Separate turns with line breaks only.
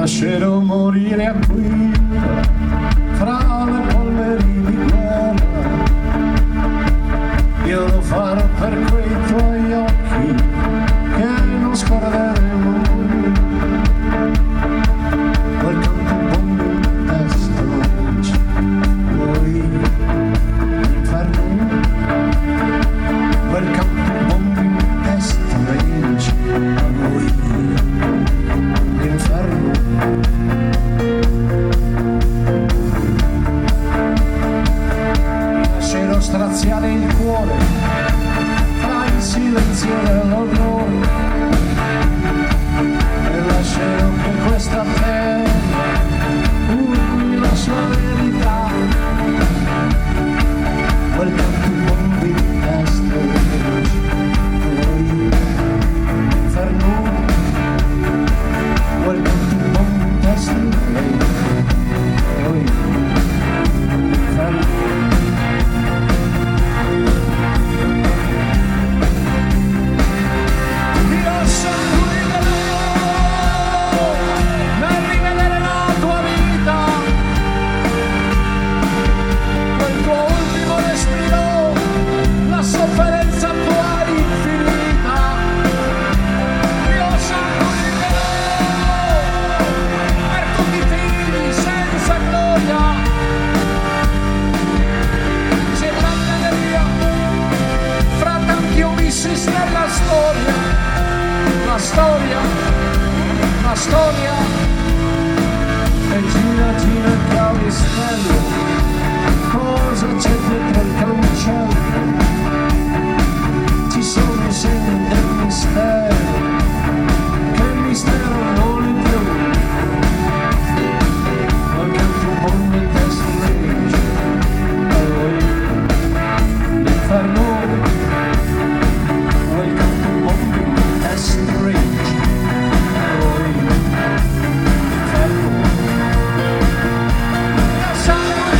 lascerò morire a qui fra le polveri di guerra. Io lo farò per quei tuoi occhi che non scorderemo. Welcome to Bombing Pestilence. Voi inferno. Welcome to Bombing Pestilence. Voi l'inferno. Lascerò straziare il cuore fra il silenzio dell'orrore e lascerò che questa terra urli la sua verità. Welcome to Bombing Pestilence. Voi l'inferno. Welcome to Bombing Pestilence. Voi l'inferno. La storia e gira gira il cavistello, cosa c'è dietro il cancello? Ci sono i segni del mistero, che il mistero non è più. Welcome to Bombing Pestilence. L'inferno. Welcome to Bombing Pestilence. Sorry.